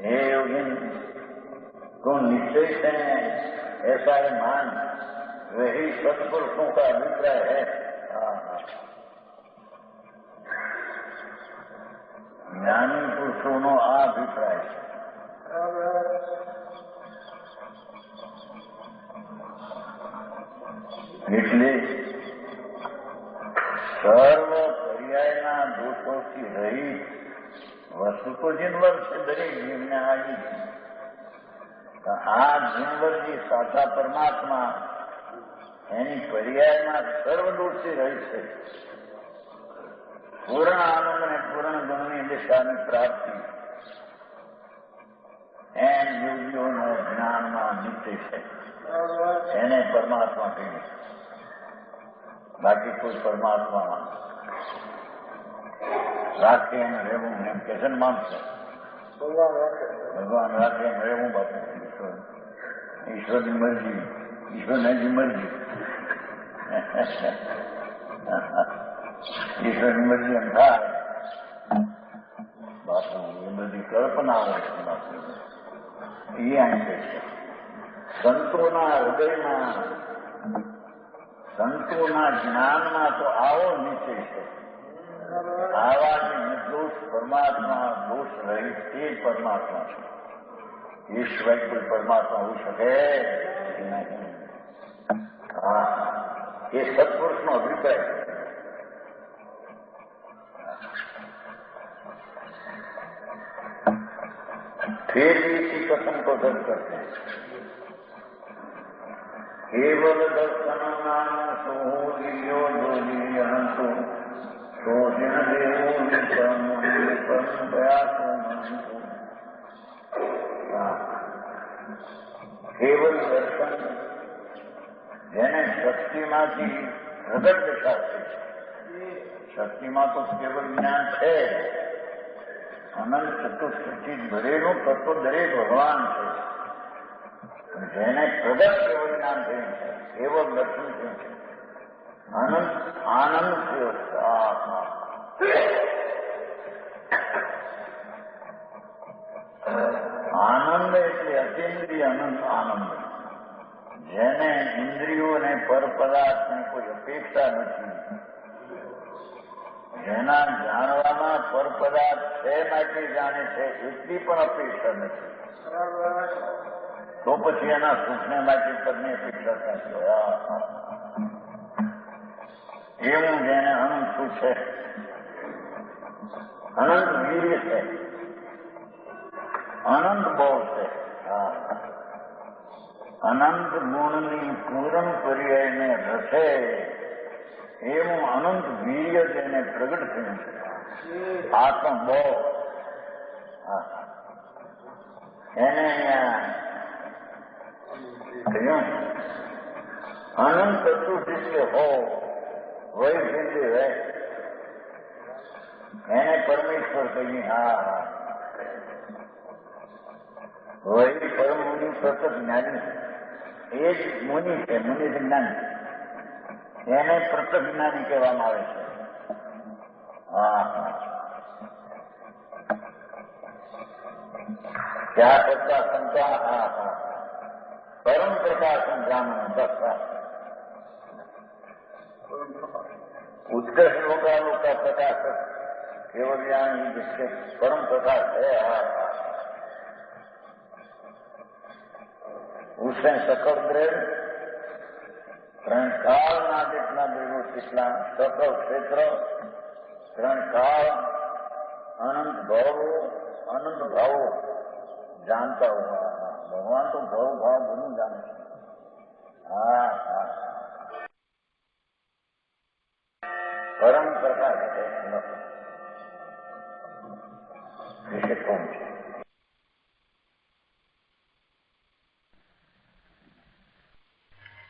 हे योगिन को निश्चय से ऐसा ही मान, वही सत्पुरुषों का अभिप्राय है. ज्ञानी पुरुषों आ अभिप्राय એટલે સર્વ પર્યાયના દોષોથી રહિત વસ્તુ તો જીનવર છે, દરેક જીવને આવી છે. આ જીનવર જે સાચા પરમાત્મા એની પર્યાયના સર્વ દોષથી રહી છે. પૂર્ણ આનંદ અને પૂર્ણ ગુણની દિશાની પ્રાપ્તિ એમ યોગીઓનો જ્ઞાનમાં નિશ્ચય છે. એને પરમાત્મા કહીએ. બાકી કોઈ પરમાત્મા રાખે એમ રહેવું એમ કે છે ને માનશે ભગવાન રાખે એમ રહેવું. બાકી ઈશ્વરની મરજી, ઈશ્વરની મરજી, ઈશ્વરની મરજી એમ થાય. બાપુ એ બધી કલ્પનાઓ છે. બાપુ એ આમ કે છે સંતોના હૃદયમાં, સંતોના જ્ઞાનમાં તો આવો નિશ્ચય છે. આવા જે નિર્દોષ પરમાત્મા, દોષ રહિત તે પરમાત્મા છે. એ સિવાય કોઈ પરમાત્મા હોઈ શકે નહીં. હા, એ સત્પુરુષનો અભિપ્રાય. फिर भी इसी कथन को दर्ज करते हैं. केवल दर्शन नाम सोहो जोगियंतु शोषण देवो निपम प्रयासो मंतु. केवल दर्शन જેને શક્તિમાંથી પ્રગટ દશા છે. શક્તિમાં તો કેવલ જ્ઞાન છે. અનંત ચતુષ્ચિત ભરેલું તત્વ દરેક ભગવાન છે. જેને પ્રગટ કેવળ જ્ઞાન થયું છે, કેવળ દર્શન થયું છે. આનંદ આનંદ થયો. આનંદ એટલે અતિન્દ્રિય અનંત આનંદ. જેને ઇન્દ્રિયોને પર પદાર્થની કોઈ અપેક્ષા નથી, જેના જાણવામાં પર પદાર્થ છે માટે જાણે છે એટલી પણ અપેક્ષા નથી, તો પછી એના સુખને માટે પદની અપેક્ષા ક્યાંથી હોય? એવું જેને અનંત સુખ છે, અનંત વીર્ય છે, અનંત બળ છે, અનંત ગુણની પૂરણ પર્યાયને રસે એવું અનંત વીર્ય જેને પ્રગટ થયું છે. આત્મબળ એને અહીંયા કહ્યું અનંત ચતુર્દિશ્ય હો વહી સિંધુ હે. એને પરમેશ્વર કહીએ. હા, વહી પરમ મુનિ સતત જ્ઞાની. એ જ મુનિ છે. મુનિ જ્ઞાની એને પ્રત્યક્ષ જ્ઞાની કહેવામાં આવે છે. क्या करता संता परम प्रकाशन जान दस्ता उत्कर्ष लोकालोक का प्रकाशक केवल ज्ञान जिसके परम प्रकाश है. उसने सकल દ્રઢ ત્રણ કાળના જેટલા દેવો કેટલા સકલ ક્ષેત્ર ત્રણ કાળ અનંત ભાવો અનંત ભાવો जानता हुआ. भगवान तो भाव भाव दोनों जाने. परम प्रकाश है. जैसे कौन है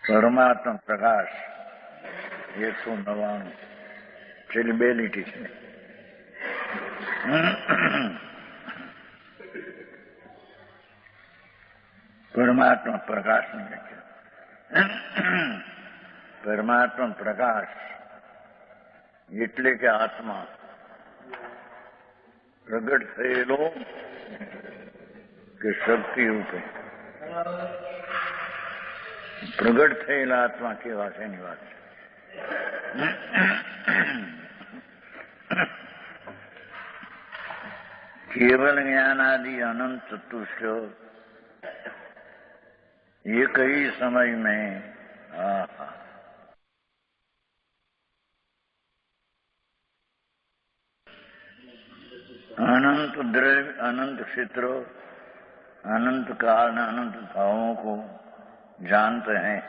પરમાત્મા પ્રકાશ 199 છેલ્લી બે લીટી છે. પરમાત્મા પ્રકાશની વ્યાખ્યા. પરમાત્મા પ્રકાશ એટલે કે આત્મા પ્રગટ થયેલો કે શક્તિ રૂપે પ્રગટ થયેલા આત્મા કેવા છે એની વાત છે. કેવલ જ્ઞાનાદि अनंत चतुष्ट एक ही समय में अनंत द्रव्य, अनंत क्षेत्रों, अनंत काल, अनंत भावों को जानते हैं.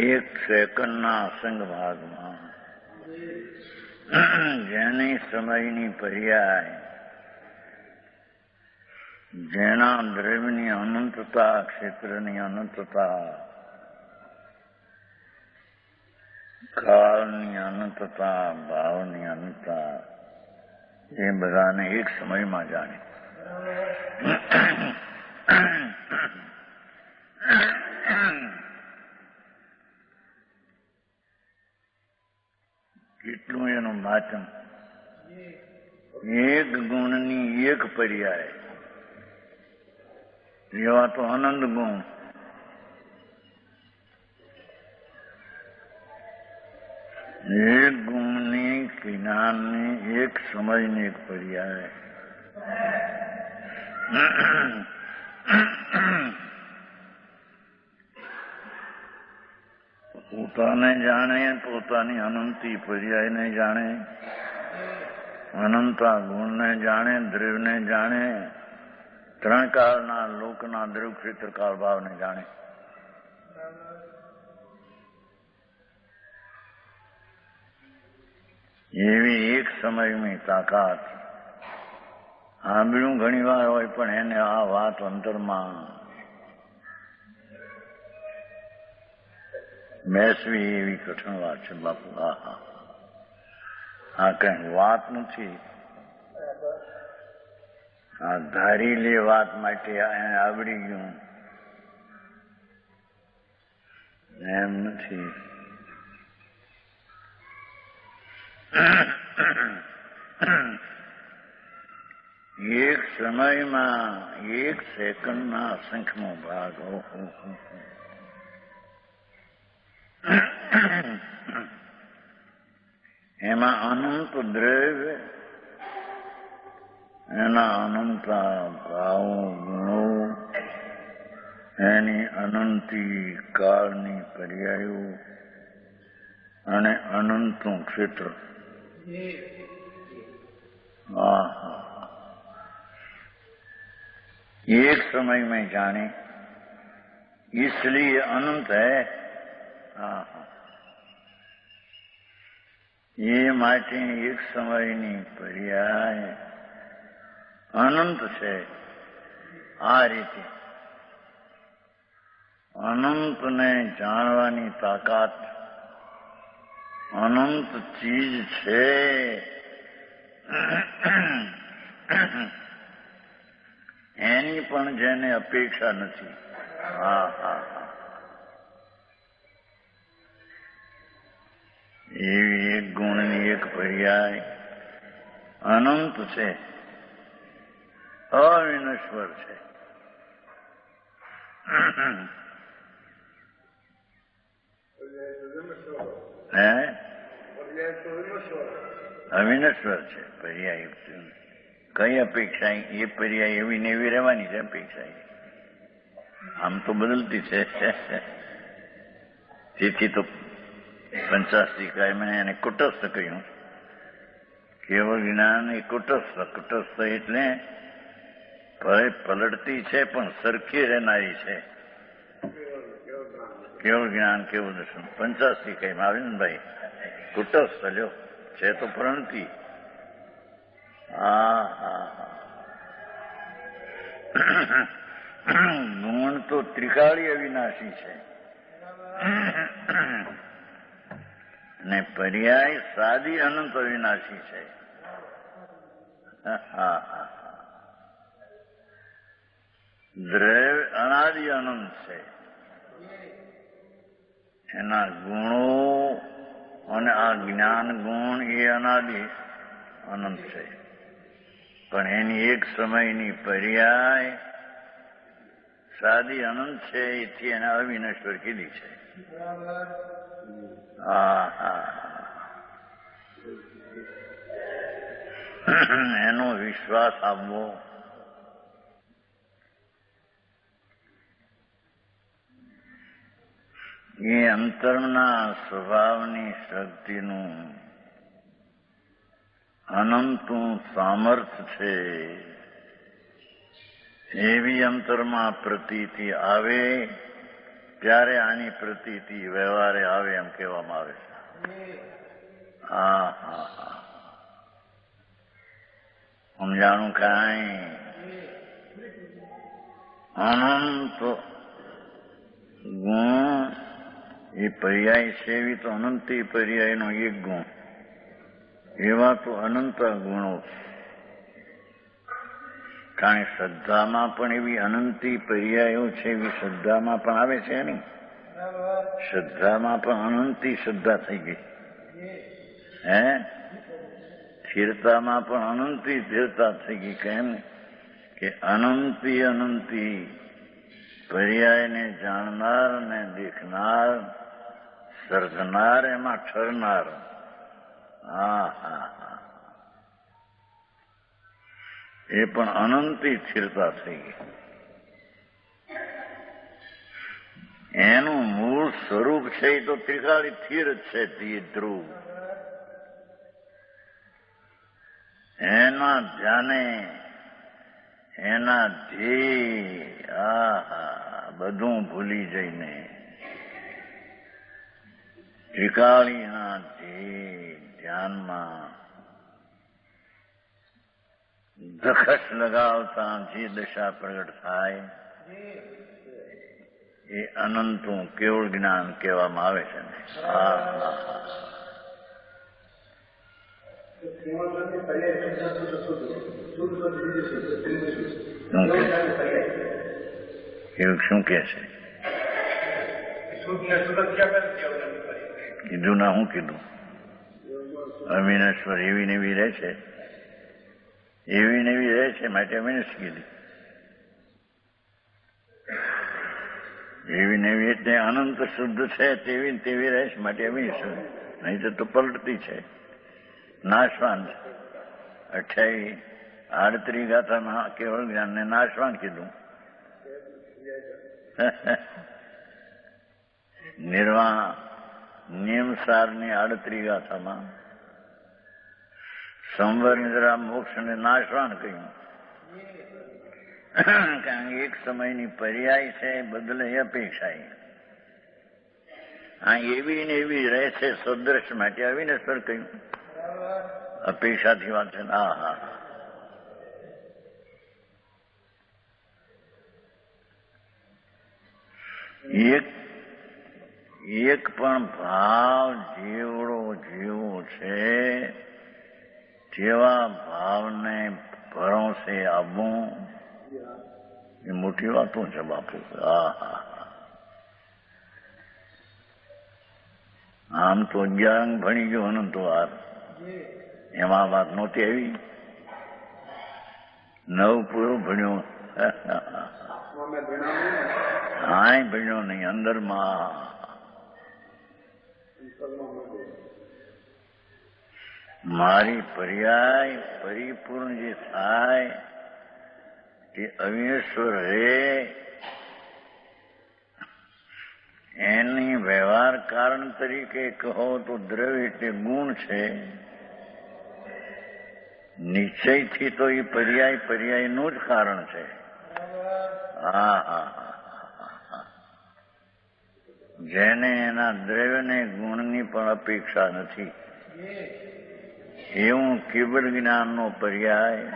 एक સેકન્ડના અસંગ ભાગમાં જેની સમયની પર્યાય, જેના દ્રવ્યની અનંતતા, ક્ષેત્રની અનંતતા, કાળની અનંતતા, ભાવની અનંતતા, એ બધાને એક સમયમાં જાણે. કેટલું એનું માચમ. એક ગુણની એક પર્યાય એવા તો આનંદ ગુણ. એક ગુણની જ્ઞાનની એક સમયની એક પર્યાય. પોતાને જાણે, પોતાની અનંતી પર્યાયને જાણે, અનંતા ગુણને જાણે, દ્રવ્યને જાણે, ત્રણ કાળના લોકના દ્રવ્ય ક્ષેત્ર કાળ ભાવને જાણે. એવી એક સમયની તાકાત. સાંભળ્યું ઘણી વાર હોય પણ એને આ વાત અંતરમાં બેસવી એવી કઠણ વાત છે બાપુ. આ કઈ વાત નથી. આ ધારી લે વાત માટે એને આવડી ગયું એમ નથી. એક સમયમાં એક સેકન્ડના અસંખ્યનો ભાગ. એમાં અનંત દ્રવ્ય, એના અનંત ભાવો, ગુણો, એની અનંતી કાળની પર્યાયો અને અનંતનું ક્ષેત્ર. एक समय में जाने, इसलिए अनंत है. ये માટે એક સમયની પર્યાય અનંત છે. આ રીતે અનંતને જાણવાની તાકાત અનંત ચીજ છે. એની પણ જેને અપેક્ષા નથી. એવી એક ગુણની એક પર્યાય અનંત છે, અવિનશ્વર છે. અવિનશ્વર છે પર્યાય. કઈ અપેક્ષા? એ પર્યાય એવી ને એવી રહેવાની છે અપેક્ષા. આમ તો બદલતી છે. તેથી તો પંચાશીકાય મેં એને કુટસ્થ કહ્યું. કેવળ જ્ઞાન એ કુટસ્થ. કુટસ્થ એટલે પલટતી છે પણ સરખી રહેનારી છે. કેવળ જ્ઞાન, કેવું દર્શન. પંચાશીકાયમાં આવે ને ભાઈ, કુટસ્થ લ્યો છે તો પ્રણતી. ગુણ તો ત્રિકાળી અવિનાશી છે અને પર્યાય સાદી અનંત અવિનાશી છે. દ્રવ્ય અનાદિ અનંત છે. એના ગુણો અને આ જ્ઞાન ગુણ એ અનાદિ અનંત છે, પણ એની એક સમયની પર્યાય સાદી અનંત છે, એથી એને અવિનશ્વર કીધી છે. એનો વિશ્વાસ આપવો. એ અંતરના સ્વભાવની શક્તિનું અનંતનું સામર્થ્ય છે. એવી અંતરમાં પ્રતીતિ આવે ત્યારે આની પ્રતીતિ વ્યવહારે આવે એમ કહેવામાં આવે છે. સમજાણું કાંઈ? અનંત ગુણ એ પર્યાય છે, એવી તો અનંતી પર્યાયનો એક ગુણ. એવા તો અનંત ગુણો છે. કારણ કે શ્રદ્ધામાં પણ એવી અનંતી પર્યાયો છે, એવી શ્રદ્ધામાં પણ આવે છે નહીં. શ્રદ્ધામાં પણ અનંતી શ્રદ્ધા થઈ ગઈ. સ્થિરતામાં પણ અનંતી સ્થિરતા થઈ ગઈ. કેમ કે અનંતી પર્યાયને જાણનાર ને દેખનાર, સર્જનાર, એમાં ઠરનાર. એ પણ અનંતી સ્થિરતા થઈ ગઈ. એનું મૂળ સ્વરૂપ છે એ તો ત્રિકાળી સ્થિર જ છે. તે ધ્રુવ એના ધ્યાને, એના ધ્યેય બધું ભૂલી જઈને ત્રિકાળીના ધ્યાનમાં દખસ લગાવતા જે દશા પ્રગટ થાય એ અનંતનું કેવળ જ્ઞાન કહેવામાં આવે છે. શું કે છે? કીધું ના હું કીધું? અવિનશ્વર એવી ને એવી રહે છે, એવી ને એવી રહે છે, માટે અવિનશ કીધી. એવી ને એવી એટલે અનંત શુદ્ધ છે, તેવી ને તેવી રહે છે, માટે અવિનશ્વર. નહીં તો પલટતી છે, નાશવાન છે. 38 ગાથામાં કેવળ જ્ઞાનને નાશવાન કીધું. નિર્વાણ નિયમસારની 38 ગાથામાં સંવર નિદ્રા મોક્ષને નાશવાન કહ્યું. કારણ કે એક સમયની પર્યાય છે, બદલે અપેક્ષા. આ એવી ને એવી રહે છે સદ્રશ, માટે અવિનશ્વર કહ્યું. અપેક્ષાથી વાત છે. એક પણ ભાવ જેવો છે જેવા ભાવને ભરોસે આવવું એ મોટી વાતો છે બાપુ. આમ તો 11 અંગ ભણી ગયો અનંત વાર, એમાં વાત નહોતી આવી. 9 પૂરો ભણ્યો, ભણ્યો નહીં. અંદરમાં મારી પર્યાય પરિપૂર્ણ જે થાય તે અવિનશ્વર રહે, એની વ્યવહાર કારણ તરીકે કહો તો દ્રવ્ય એટલે ગુણ છે. નિશ્ચયથી તો એ પર્યાયનું જ કારણ છે. જેને એના દ્રવ્યને ગુણની પણ અપેક્ષા નથી, એવું કેવળ જ્ઞાનનો પર્યાય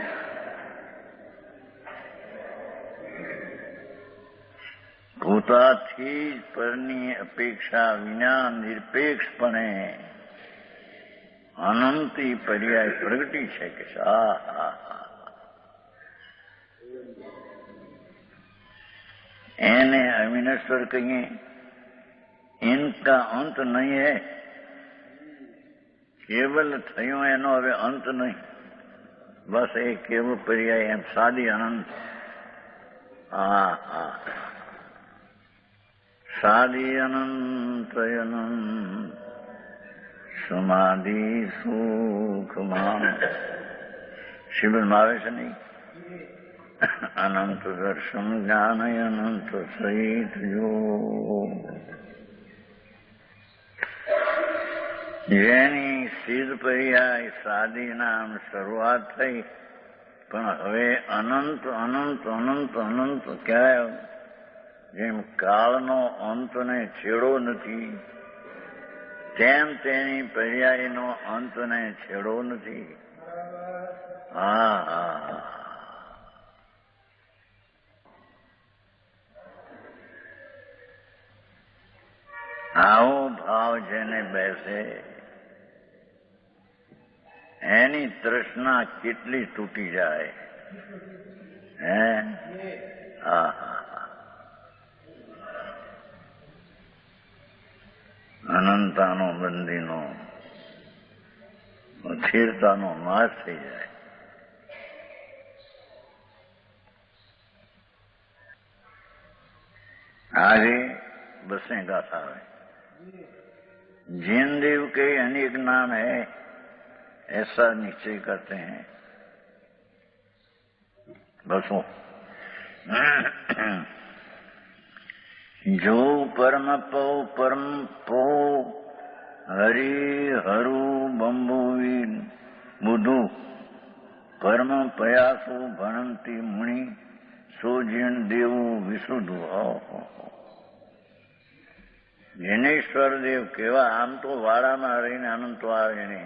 હોતાથી જ પરની અપેક્ષા વિના નિરપેક્ષપણે અનંતી પર્યાય પ્રગટી છે કે એને અવિનશ્વર કહીએ, इनका अंत नहीं है, केवल थयो एनो હવે અંત નહીં, બસ એ કેવો પર્યાય એમ સાદી અનંત. સાદી અનંત અનંત સમાધિ સુખમાં શિબિરમાં આવે છે નહીં. અનંત દર્શન જ્ઞાન અનંત સહિત જો જેની સિદ્ધ પર્યાય સાદી નામ શરૂઆત થઈ, પણ હવે અનંત અનંત અનંત અનંત કહેવાય. જેમ કાળનો અંતને છેડો નથી, તેમ તેની પર્યાયનો અંતને છેડો નથી. આવો ભાવ જેને બેસે એની તૃષ્ણા કેટલી તૂટી જાય. અનંતાનો બંદીનો અસ્થિરતાનો નાશ થઈ જાય. आगे बसें गाथा है. जिन देव के अनेक नाम है ऐसा निश्चय करते हैं. बसों जो परम पो हरि हरु बंबुवी बुधु परम प्रयासो भणंती मुनि सो जीण देवो विशुद्धु. जिनेश्वर देव केवा आम तो वाड़ा रहीने अनंत आवे ने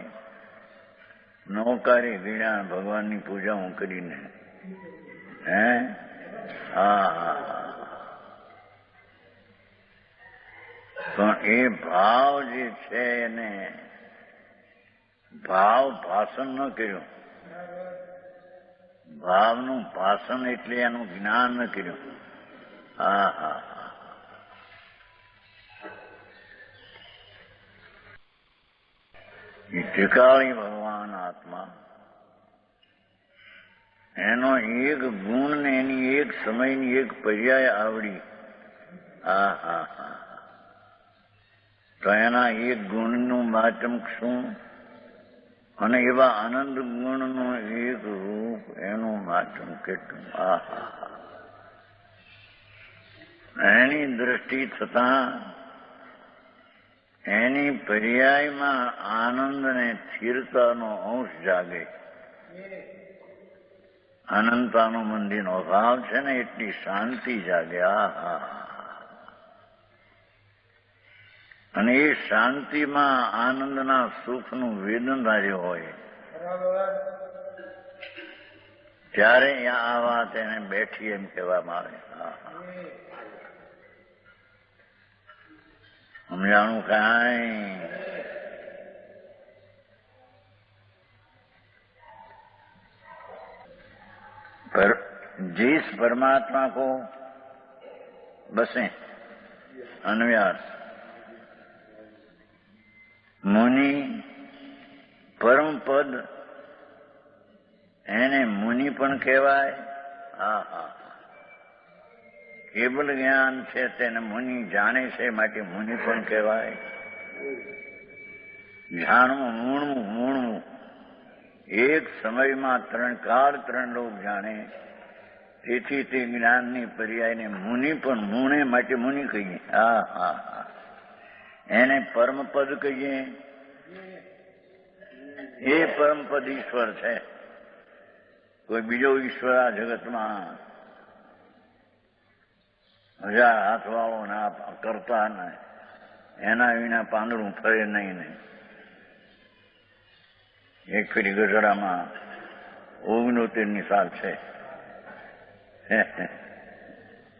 नौकारी वीणा भगवान की पूजा करीने पण ए भाव जे छे ने भाव भाषण न कर्યું. भावનું ભાષણ એટલે એનું જ્ઞાન ન કર્યું. ઠેકાળી ભગવાન આત્મા એનો એક ગુણ ને એની એક સમયની એક પર્યાય આવડી. તો એના એક ગુણનું માચમ શું અને એવા આનંદ ગુણનું એક રૂપ એનું માચમ કેટલું. એની દ્રષ્ટિ થતા એની પર્યાયમાં આનંદ ને સ્થિરતાનો અંશ જાગે. અનંતાનો મંદિરનો ભાવ છે ને એટલી શાંતિ જાગે. અને એ શાંતિમાં આનંદના સુખનું વેદન ધાર્યું હોય ત્યારે આ વાત એને બેઠી એમ કહેવામાં આવે. સમજાણું કાંઈ पर जिस परमात्मा को बसे अन्व्यास मुनि परम पद એને મુનિ પણ કહેવાય. કેવલ જ્ઞાન છે તેને મુનિ જાણે છે માટે મુનિ પણ કહેવાય. જાણવું મૂળવું એક સમયમાં ત્રણ કાળ ત્રણ લોક જાણે, તેથી તે જ્ઞાનની પર્યાયને મુનિ પણ મૂણે માટે મુનિ કહીએ. એને પરમપદ કહીએ. એ પરમપદ ઈશ્વર છે. કોઈ બીજો ઈશ્વર આ જગતમાં 1000 હાથવાળો ના કરતા ને એના વિના પાંદડું ફરે નહીં. એક ફેરી ગઢડામાં 69ની સાલ છે,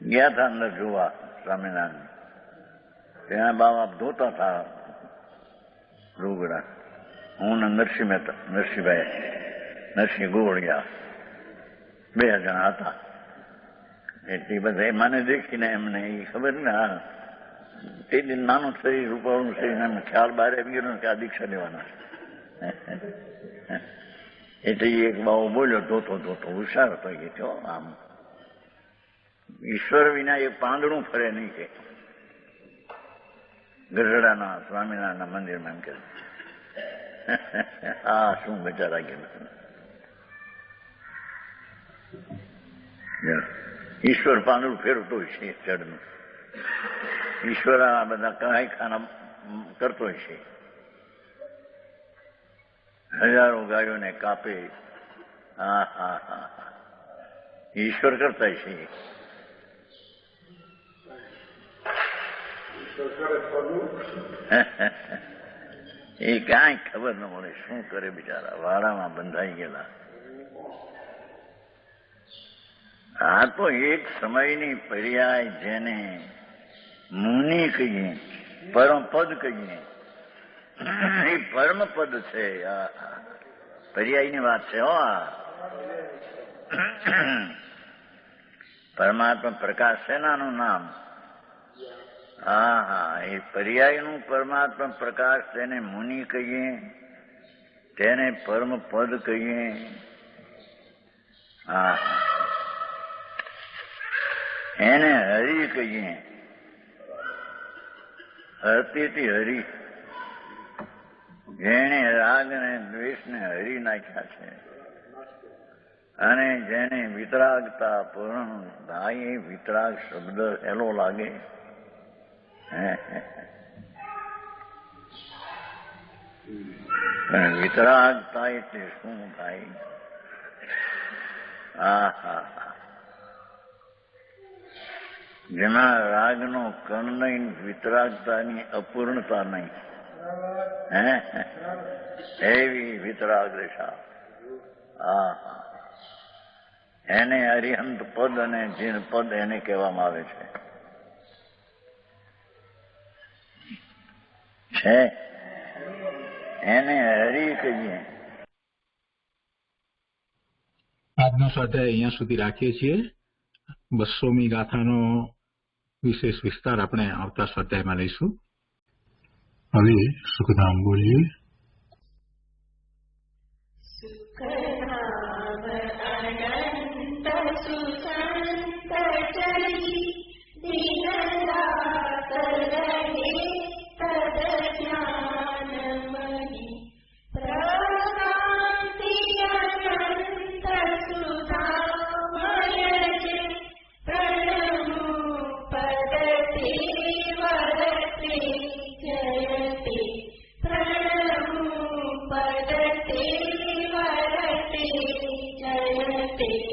ગયા હતા અંદર જોવા. स्वामीनारायण ત્યાં બાબા ધોતા હતા રૂગડા. હું ને નરસિંહ ગોળિયા 2 જણા હતા. એટલી બધા મને દેખીને એમને એ ખબર ને હા તે દિન નાનું શરીર રૂપાળું શરીર એમને ખ્યાલ બહાર આવી ગયો કે આ દીક્ષા લેવાના એટલે એક બાવો બોલ્યો ધોતો હોશિયાર હતો એ છો આમ ઈશ્વર વિના એક પાંદડું ફરે નહીં કે ગઢડાના સ્વામિનારાયણના મંદિરમાં એમ કે આ શું બચારા ગયા. ઈશ્વર પાંદડું ફેરવતો છે જડનું. ઈશ્વર આ બધા કહાઈ ખાના કરતો છે. હજારો ગાયોને કાપે. હા હા હા ઈશ્વર કરતા છે. એ કાંઈ ખબર ન મળે શું કરે બિચારા વાડામાં બંધાઈ ગયેલા. આ તો એક સમયની પર્યાય જેને મુનિ કહીએ પરમપદ કહીએ એ પરમપદ છે. પર્યાયની વાત છે હો. પરમાત્મા પ્રકાશ સેનાનું નામ. હા હા એ પર્યાયનું પરમાત્મા પ્રકાશ તેને મુનિ કહીએ તેને પરમપદ કહીએ. હા એને હરિ કહીએ. હરતીથી હરિ જેણે રાગ અને દ્વેષને હરી નાખ્યા છે અને જેને વિતરાગતા પૂર્ણ થાય એ વિતરાગ શબ્દ હેલો લાગે. વિતરાગતા એટલે શું થાય? હા હા હા જેમાં રાગનો કણ નહીં વિતરાગતાની અપૂર્ણતા નહીં એવી વિતરાગ દશા. હા હા એને અરિહંત પદ અને જીન પદ એને કહેવામાં આવે છે એને હરી કહીએ. આજનો સ્વાધ્યાય અહીંયા સુધી રાખીએ છીએ. 200મી ગાથાનો વિશેષ વિસ્તાર આપણે આવતા સ્વાધ્યાયમાં લઈશું. હવે સુખધામ બોલીએ. जयते